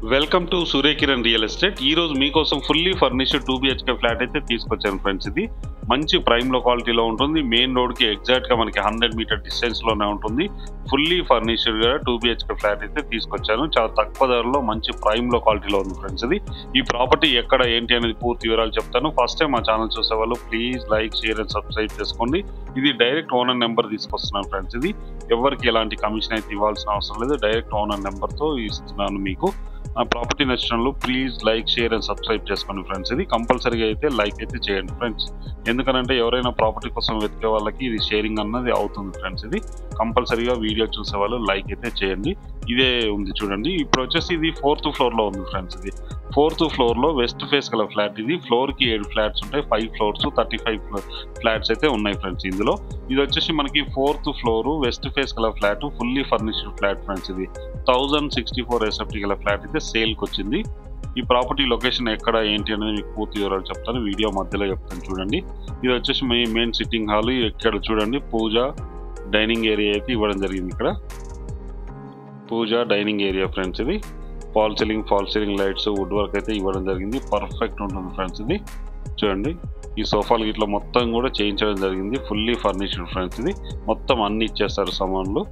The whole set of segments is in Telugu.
Welcome to Surya Kiran real estate. ఈ రోజు మీకోసం ఫుల్లీ ఫర్నిష్డ్ 2 BHK ఫ్లాట్ అయితే తీసుకొచ్చాను ఫ్రెండ్స్. ఇది మంచి ప్రైమ్ లో క్వాలిటీలో ఉంటుంది. మెయిన్ రోడ్ కి ఎగ్జాక్ట్ గా మనకి 100 మీటర్ డిస్టెన్స్ లోనే ఉంటుంది. ఫుల్లీ ఫర్నిష్డ్ గా 2 BHK ఫ్లాట్ అయితే తీసుకొచ్చాను. చాలా తక్కువ ధరలో మంచి ప్రైమ్ లో క్వాలిటీలో ఉంది ఫ్రెండ్స్. ఇది ఈ ప్రాపర్టీ ఎక్కడ ఏంటి అనేది పూర్తి వివరాలు చెప్తాను. ఫస్ట్ టైం మా ఛానల్ చూసే వాళ్ళు please like, share and subscribe చేసుకోండి. ఇది డైరెక్ట్ ఓనర్ నెంబర్ తీసుకొస్తున్నాను ఫ్రెండ్స్. ఇది ఎవరికి ఎలాంటి కమిషన్ అయితే ఇవ్వాల్సిన అవసరం లేదు. డైరెక్ట్ ఓనర్ నెంబర్ తో ఇస్తున్నాను మీకు. ఆ ప్రాపర్టీ నచ్చినట్లు please like, share and subscribe చేసుకోండి ఫ్రెండ్స్. ఇది కంపల్సరీగా అయితే లైక్ అయితే చేయండి ఫ్రెండ్స్. ఎందుకనంటే ఎవరైనా ప్రాపర్టీ కోసం వెతికే వాళ్ళకి ఇది షేరింగ్ అన్నది అవుతుంది ఫ్రెండ్స్. ఇది కంపల్సరీగా వీడియో చూసే వాళ్ళు లైక్ అయితే చేయండి. ఇదే ఉంది చూడండి. ఇప్పుడు వచ్చేసి ఇది 4th ఫ్లోర్ లో ఉంది ఫ్రెండ్స్. ఇది 4th ఫ్లోర్ లో వెస్ట్ ఫేస్ గల ఫ్లాట్. ఇది ఫ్లోర్ కి 7 ఫ్లాట్స్ ఉంటాయి. 5 ఫ్లోర్స్ 35 ఫ్లాట్స్ అయితే ఉన్నాయి ఫ్రెండ్స్ ఇందులో. ఇది వచ్చేసి మనకి 4th ఫ్లోర్ వెస్ట్ ఫేస్ గల flat, fully furnished flat friends. ఇది 1064 SFT గల ఫ్లాట్ అయితే సేల్కి వచ్చింది. ఈ ప్రాపర్టీ లొకేషన్ ఎక్కడ ఏంటి అనేది మీకు పూర్తి వివరాలు చెప్తాను. వీడియో మధ్యలో చెప్తాను చూడండి. ఇది వచ్చేసి మీ మెయిన్ సిట్టింగ్ హాల్. ఇక్కడ చూడండి పూజ డైనింగ్ ఏరియా అయితే ఇవ్వడం జరిగింది. ఇక్కడ పూజ డైనింగ్ ఏరియా ఫ్రెండ్స్. ఇది fall ceiling lights, wood work అయితే ఇవ్వడం జరిగింది. పర్ఫెక్ట్ ఉంటుంది ఫ్రెండ్స్. ఇది చూడండి. ఈ సోఫాలు ఇట్లా మొత్తం కూడా చేయించడం జరిగింది. Fully furnished friends. ఇది మొత్తం అన్ని ఇచ్చేస్తారు సామాన్లు.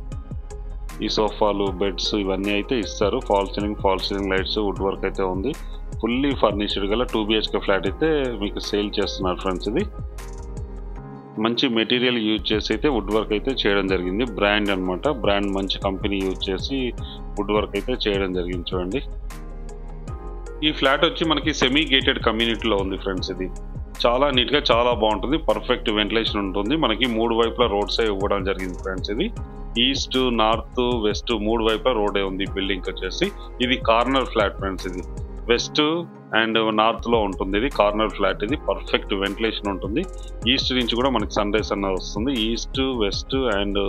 ఈ సోఫాలు, బెడ్స్ ఇవన్నీ అయితే ఇస్తారు. Fall ceiling lights, wood work అయితే ఉంది. ఫుల్లీ ఫర్నిష్డ్ గల 2 BHK ఫ్లాట్ అయితే మీకు సేల్ చేస్తున్నారు ఫ్రెండ్స్. ఇది మంచి మెటీరియల్ యూజ్ చేసి అయితే వుడ్ వర్క్ అయితే చేయడం జరిగింది. బ్రాండ్ అనమాట. బ్రాండ్ మంచి కంపెనీ యూజ్ చేసి వుడ్ వర్క్ అయితే చేయడం జరిగింది చూడండి. ఈ ఫ్లాట్ వచ్చి మనకి సెమీ గేటెడ్ కమ్యూనిటీలో ఉంది ఫ్రెండ్స్. ఇది చాలా నీట్గా చాలా బాగుంటుంది. పర్ఫెక్ట్ వెంటిలేషన్ ఉంటుంది. మనకి 3 వైపులా రోడ్స్ ఇవ్వడం జరిగింది ఫ్రెండ్స్. ఇది ఈస్ట్, నార్త్, వెస్ట్ 3 వైపులా రోడే ఉంది బిల్డింగ్ వచ్చేసి. ఇది కార్నర్ ఫ్లాట్ ఫ్రెండ్స్. ఇది వెస్ట్ అండ్ నార్త్ లో ఉంటుంది. ఇది కార్నర్ ఫ్లాట్. ఇది పర్ఫెక్ట్ వెంటిలేషన్ ఉంటుంది. ఈస్ట్ నుంచి కూడా మనకి సన్ రైజ్ అన్నది వస్తుంది. ఈస్ట్, వెస్ట్ అండ్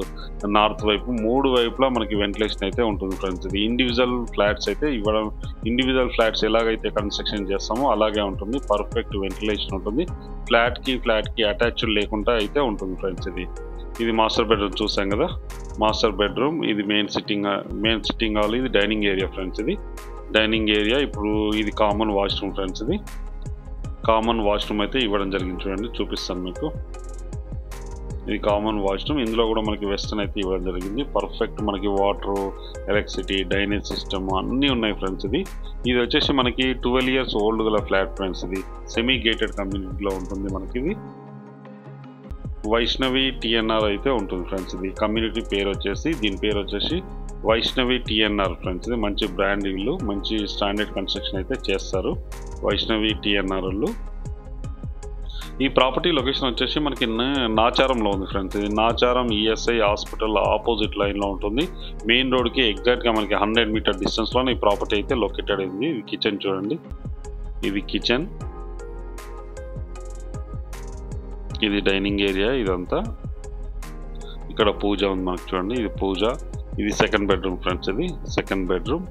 నార్త్ వైపు 3 వైపులా మనకి వెంటిలేషన్ అయితే ఉంటుంది ఫ్రెండ్స్. ఇది ఇండివిజువల్ ఫ్లాట్స్ అయితే ఇవ్వడం. ఇండివిజువల్ ఫ్లాట్స్ ఎలాగైతే కన్స్ట్రక్షన్ చేస్తామో అలాగే ఉంటుంది. పర్ఫెక్ట్ వెంటిలేషన్ ఉంటుంది. ఫ్లాట్ కి అటాచ్డ్ లేకుండా అయితే ఉంటుంది ఫ్రెండ్స్. ఇది మాస్టర్ బెడ్రూమ్ చూసాం కదా. Master bedroom. ఇది మెయిన్ సిట్టింగ్ హాల్. ఇది డైనింగ్ ఏరియా ఫ్రెండ్స్. ఇది డైనింగ్ ఏరియా. ఇప్పుడు ఇది కామన్ వాష్రూమ్ ఫ్రెండ్స్. ఇది కామన్ వాష్రూమ్ అయితే ఇవ్వడం జరిగింది చూడండి. చూపిస్తాను మీకు. ఇది కామన్ వాష్రూమ్. ఇందులో కూడా మనకి వెస్టర్న్ అయితే ఇవ్వడం జరిగింది. పర్ఫెక్ట్ మనకి వాటర్, ఎలక్ట్రిసిటీ, డ్రైనేజ్ సిస్టమ్ అన్నీ ఉన్నాయి ఫ్రెండ్స్. ఇది వచ్చేసి మనకి 12 years ఓల్డ్ గల ఫ్లాట్ ఫ్రెండ్స్. ఇది సెమీ గేటెడ్ కమ్యూనిటీలో ఉంటుంది మనకి. ఇది వైష్ణవి TNR అయితే ఉంటుంది ఫ్రెండ్స్. ఇది కమ్యూనిటీ పేరు వచ్చేసి, దీని పేరు వచ్చేసి వైష్ణవి TNR ఫ్రెండ్స్. ఇది మంచి బ్రాండ్. వీళ్ళు మంచి స్టాండర్డ్ కన్స్ట్రక్షన్ అయితే చేస్తారు వైష్ణవి TNR వాళ్ళు. ఈ ప్రాపర్టీ లొకేషన్ వచ్చేసి మనకి నాచారంలో ఉంది ఫ్రెండ్స్. ఇది నాచారం ESI హాస్పిటల్ ఆపోజిట్ లైన్లో ఉంటుంది. మెయిన్ రోడ్కి ఎగ్జాక్ట్గా మనకి 100 మీటర్ డిస్టెన్స్లోనే ఈ ప్రాపర్టీ అయితే లొకేటెడ్ అయింది. ఇది కిచెన్ చూడండి. ఇది కిచెన్. ఇది డైనింగ్ ఏరియా. ఇదంతా ఇక్కడ పూజ ఉంది మనకు చూడండి. ఇది పూజ. ఇది సెకండ్ బెడ్రూమ్ ఫ్రెండ్స్. ఇది సెకండ్ బెడ్రూమ్.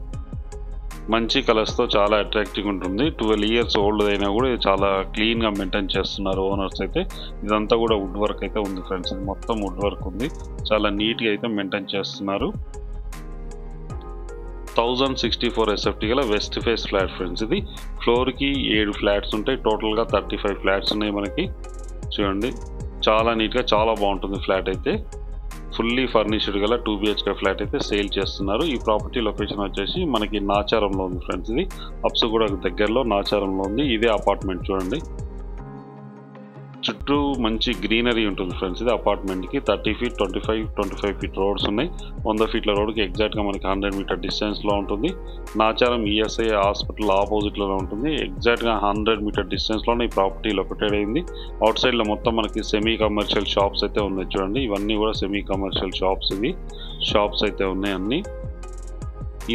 మంచి కలర్స్తో చాలా అట్రాక్టివ్ ఉంటుంది. 12 years ఓల్డ్ అయినా కూడా చాలా క్లీన్గా మెయింటైన్ చేస్తున్నారు ఓనర్స్ అయితే. ఇదంతా కూడా వుడ్ వర్క్ అయితే ఉంది ఫ్రెండ్స్. ఇది మొత్తం వుడ్ వర్క్ ఉంది. చాలా నీట్గా అయితే మెయింటైన్ చేస్తున్నారు. 1064 SFT గల వెస్ట్ ఫేస్ ఫ్లాట్ ఫ్రెండ్స్. ఇది ఫ్లోర్కి 7 ఫ్లాట్స్ ఉంటాయి. టోటల్గా 35 ఫ్లాట్స్ ఉన్నాయి మనకి చూడండి. చాలా నీట్గా చాలా బాగుంటుంది ఫ్లాట్ అయితే. ఫుల్లీ ఫర్నిష్డ్ గల 2 BHK ఫ్లాట్ అయితే సేల్ చేస్తున్నారు. ఈ ప్రాపర్టీ లొకేషన్ వచ్చేసి మనకి నాచారంలో ఉంది ఫ్రెండ్స్. ఇది అప్సుగూడ దగ్గరలో నాచారంలో ఉంది. ఇదే అపార్ట్మెంట్ చూడండి. చుట్టూ మంచి గ్రీనరీ ఉంటుంది ఫ్రెండ్స్. ఇది అపార్ట్మెంట్కి 30 feet 25 feet రోడ్స్ ఉన్నాయి. 100 feet రోడ్కి ఎగ్జాక్ట్గా మనకి 100 మీటర్ డిస్టెన్స్లో ఉంటుంది. నాచారం ESI హాస్పిటల్ ఆపోజిట్లోనే ఉంటుంది. ఎగ్జాక్ట్గా 100 మీటర్ డిస్టెన్స్లోనే ఈ ప్రాపర్టీ లొకేటెడ్ అయింది. అవుట్ సైడ్లో మొత్తం మనకి సెమీ కమర్షియల్ షాప్స్ అయితే ఉన్నాయి చూడండి. ఇవన్నీ కూడా సెమీ కమర్షియల్ షాప్స్. ఇవి షాప్స్ అయితే ఉన్నాయి అన్నీ.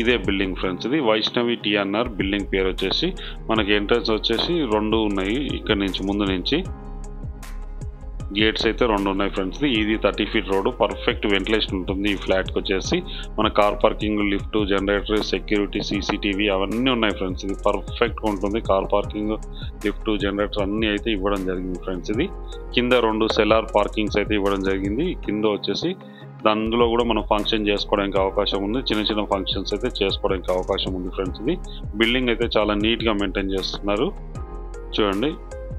ఇదే బిల్డింగ్ ఫ్రెండ్స్. ఇది వైష్ణవి TNR బిల్డింగ్ పేరు వచ్చేసి. మనకి ఎంట్రన్స్ వచ్చేసి 2 ఉన్నాయి. ఇక్కడ నుంచి ముందు నుంచి గేట్స్ అయితే 2 ఉన్నాయి ఫ్రెండ్స్. ఇది 30 feet రోడ్. పర్ఫెక్ట్ వెంటిలేషన్ ఉంటుంది ఈ ఫ్లాట్కి వచ్చేసి. మన car parking, lift, generator, security, CCTV అవన్నీ ఉన్నాయి ఫ్రెండ్స్. ఇది పర్ఫెక్ట్గా ఉంటుంది. కార్ పార్కింగ్, లిఫ్ట్, జనరేటర్ అన్నీ అయితే ఇవ్వడం జరిగింది ఫ్రెండ్స్. ఇది కింద 2 సెలార్ పార్కింగ్స్ అయితే ఇవ్వడం జరిగింది. కింద వచ్చేసి అందులో కూడా మనం ఫంక్షన్ చేసుకోవడానికి అవకాశం ఉంది. చిన్న చిన్న ఫంక్షన్స్ అయితే చేసుకోవడానికి అవకాశం ఉంది ఫ్రెండ్స్. ఇది బిల్డింగ్ అయితే చాలా నీట్గా మెయింటైన్ చేస్తున్నారు చూడండి.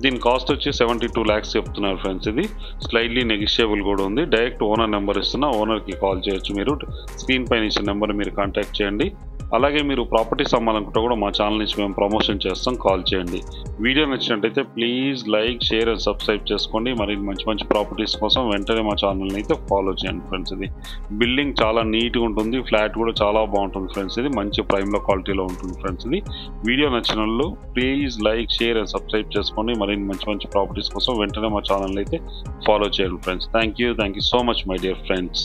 దీని కాస్ట్ వచ్చి 72 lakhs చెప్తున్నారు ఫ్రెండ్స్. ఇది స్లైడ్లీ నెగిషియబుల్ కూడా ఉంది. డైరెక్ట్ ఓనర్ నెంబర్ ఇస్తున్నా, ఓనర్కి కాల్ చేయొచ్చు మీరు. స్క్రీన్ పైన ఇచ్చిన నెంబర్ మీరు కాంటాక్ట్ చేయండి. అలాగే మీరు ప్రాపర్టీస్ అమ్మాలనుకుంటే కూడా మా ఛానల్ నుంచి మేము ప్రమోషన్ చేస్తాం, కాల్ చేయండి. వీడియో నచ్చినట్టయితే please like, share and subscribe చేసుకోండి. మరి మంచి మంచి ప్రాపర్టీస్ కోసం వెంటనే మా ఛానల్ని అయితే ఫాలో చేయండి ఫ్రెండ్స్. ఇది బిల్డింగ్ చాలా నీట్గా ఉంటుంది, ఫ్లాట్ కూడా చాలా బాగుంటుంది ఫ్రెండ్స్. ఇది మంచి ప్రైమ్లో క్వాలిటీలో ఉంటుంది ఫ్రెండ్స్. ఇది వీడియో నచ్చిన వాళ్ళు please like, share and subscribe చేసుకోండి. మరి మంచి మంచి ప్రాపర్టీస్ కోసం వెంటనే మా ఛానల్ని అయితే ఫాలో చేయండి friends. Thank you so much my dear friends.